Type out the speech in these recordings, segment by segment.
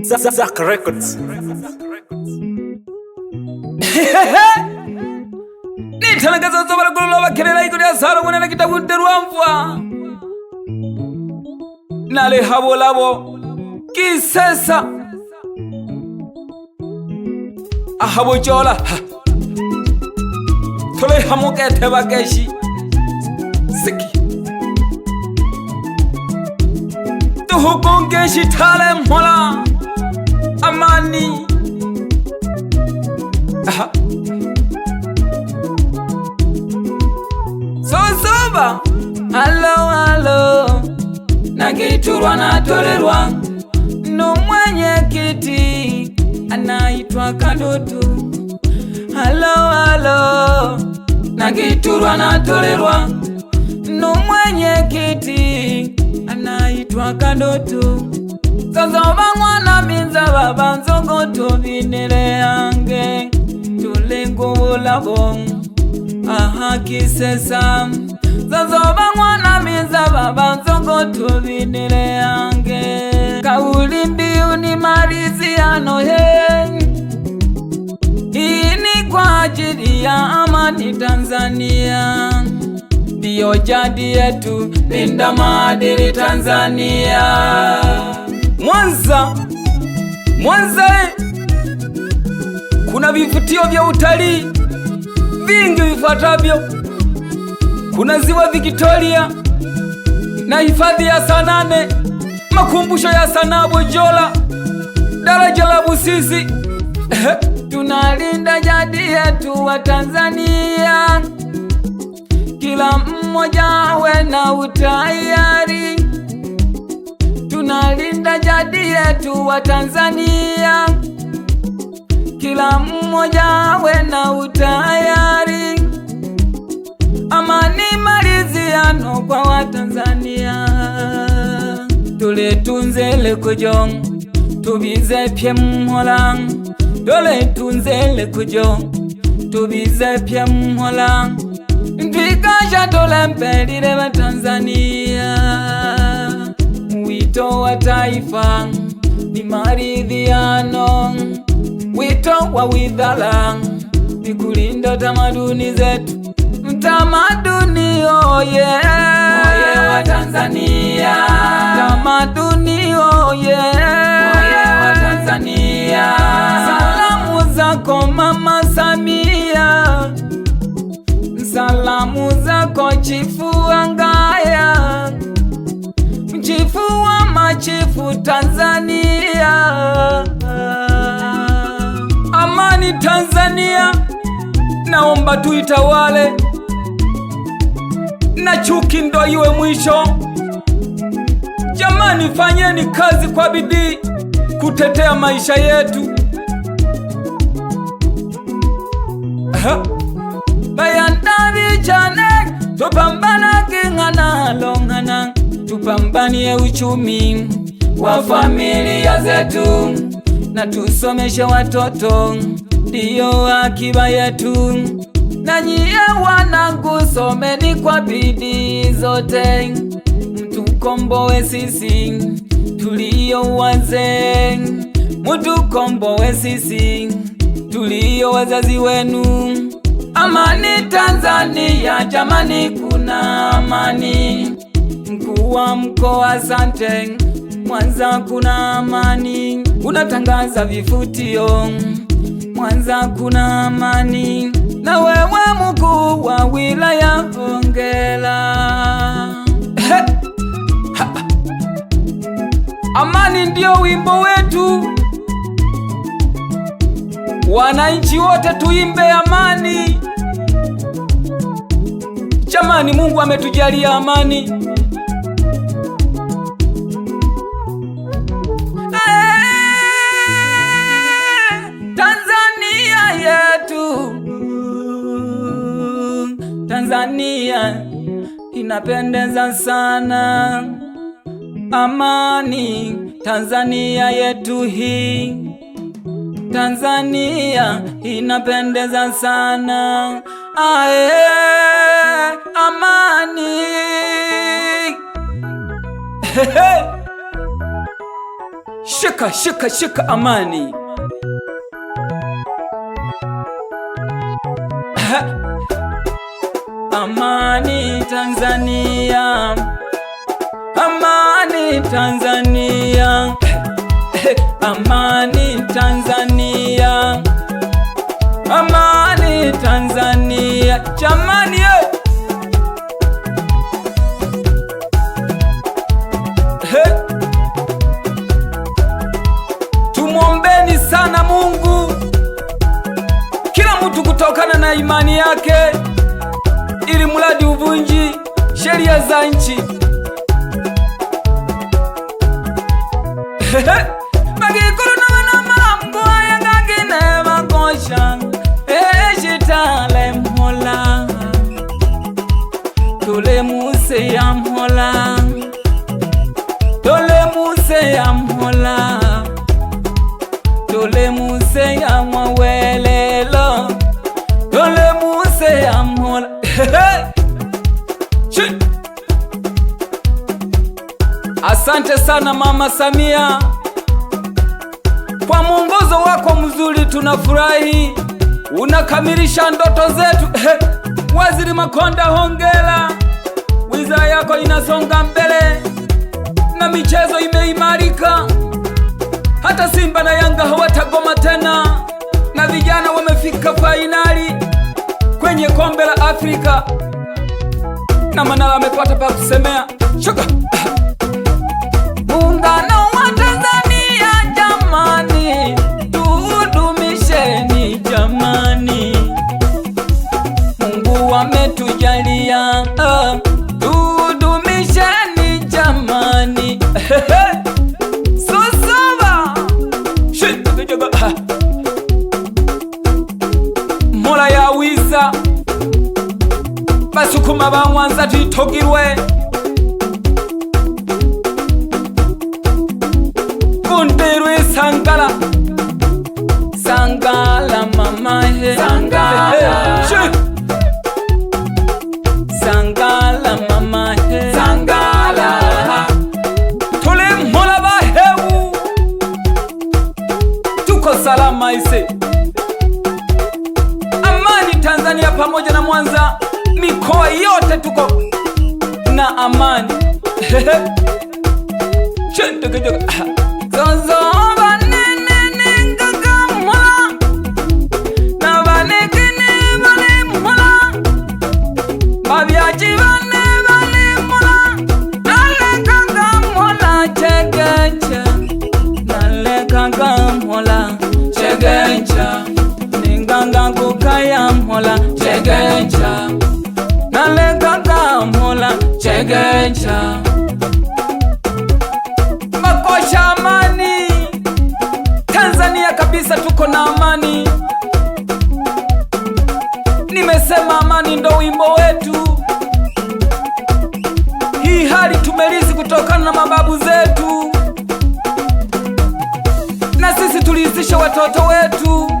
Zak Records. Nitanagaza zobala kulola bakerera iko ya saro mwana kitabuterwa mvwa nale habo labo kisesa ahabo jola tole hamuke tebageshi ziki tuhukongeshi tale mhola amani aha Sosoba Halo Nagiturwa natorerwa Numwenye kiti Anaitwa Kadutu Halo Nagiturwa natorerwa Numwenye kiti Anaitwa Kadutu Sosoba mwana minza baba nzongoto vinile yange Tulingu labongu aha kisesa zazoba mwana miza baba nzongo tuvinile yange kauli mbiu ni maridhiano hii ni kwa ajili ya amani Tanzania ndiyo jadi yetu linda maadili Tanzania Mwanza kuna vivutio vya utalii vingi vifuatavyo. Kuna ziwa Victoria na hifadhi ya Sanane, makumbusho ya sanaa Bujola, daraja la Busisi. Tunalinda jadi yetu wa Tanzania, kila mmoja awe na utayari. Tunalinda jadi yetu wa Tanzania, kila mmoja awe na utayari. Amani maridhiano kwa Watanzania. Tuletunze lekujong tubize pye mhola. Tuletunze lekujong tubize pye mhola. Twikasha tulempelile wa Tanzania. Wito wa taifa ni maridhiano. Wito wa widhala ni kulinda tamaduni zetu. Tamaduni oye wa Tanzania. Tamaduni oye wa Tanzania. Salamu zako Mama Samia, salamu zako Chifu Angaya, Chifu wa machifu Tanzania. Amani Tanzania, naomba tuitawale na chuki ndo iwe mwisho. Jamani, fanyeni kazi kwa bidii kutetea maisha yetu. Bayandari chane tupambana kingana longana, tupambanie uchumi wa familia zetu na tusomeshe watoto, ndiyo akiba yetu. Na nyie wanangu, someni kwa bidii zote, mtukomboe sisi tulio wazee, mtukomboe sisi tulio wazazi wenu. Amani Tanzania, jamani kuna amani. Mkuu wa mkoa asante, Mwanza kuna amani. Unatangaza vifutio, Mwanza kuna amani. Na wewe mkuu wa wilaya hongera. Amani ndio wimbo wetu, wananchi wote tuimbe amani. Jamani, Mungu ametujalia amani. Tanzania yetu, Tanzania inapendeza sana. Amani Tanzania yetu hii, Tanzania inapendeza sana. Amani Shika shika shika amani. Amani Tanzania, amani Tanzania, amani Tanzania, amani Tanzania, jamani Tumwombeni sana Mungu, kila mtu kutokana na imani yake, ili mradi uvunji sheria za nchi. Magikuru na wanamambo yangagine makosha eshitale mhola tole muse ya mhola, tole muse ya mhola, tole muse ya mwawelelo, tole muse ya mhola. Asante sana Mama Samia kwa mwongozo wako mzuri, tunafurahi unakamilisha ndoto zetu. Waziri Makonda, hongera, wizara yako inasonga mbele na michezo imeimarika. Hata Simba na Yanga hawatagoma tena, na vijana wamefika fainali kwenye kombe la Afrika, na Manara amepata pa kusemea. Shuka Muungano wa Tanzania jamani, tuhudumisheni jamani, Mungu ametujalia, tuhudumisheni jamani. Susaba Mola ya wiza basukuma ba Mwanza twitogirwe, kundirwe Sangala, Sangala mama he, Sangala Sangala mama he, Sangala tule Mola bahewu, tuko salama ise. Amani Tanzania pamoja na Mwanza, mikoa yote tuko na amani. Zozo banene ngagamwa na banekene bale mula, babyaji bane mula, nale kagamwa chegencha, nale kagamwa chegencha, ninganga kukaya mula chegencha, nale kagamwa chegencha. Makosha amani Tanzania kabisa, tuko na amani. Nimesema amani ndo wimbo wetu. Hii hali tumelisi kutokana na mababu zetu, na sisi tulihisisha watoto wetu.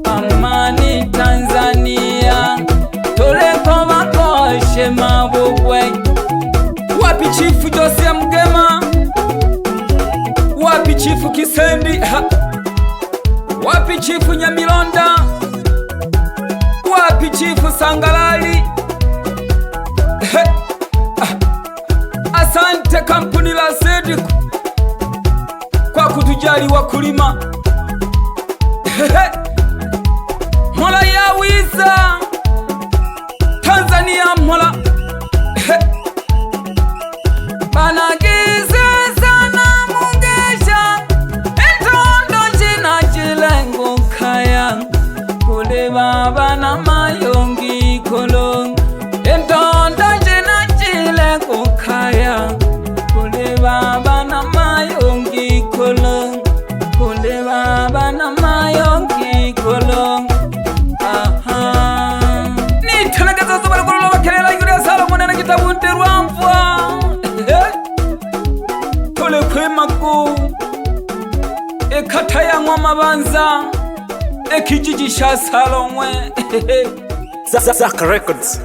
Amani Tanzania, toleko makoshe mabubwe. Wapi Chifu Josia Mgema, wapi Chifu Kisendi, wapi Chifu Nyamilonda, wapi Chifu Sangalali. Asante kampuni la Sedik kwa kutujali wakulima. Mola ya wiza Tanzania, Mola banagize sana mungesha, entondo jina jilengo kaya, kule baba na mayongi kolong, entondo jina jilengo kaya, kule baba na mayongi kolong, kule baba na mayongi kolong. Ni tanagaza zobara kulo bakelela yure sala mwana kitabu nterwamfwa. Tole kwemaku ekata ya Ngwamabanza, ekijiji sha Salomwe. Zaka Records.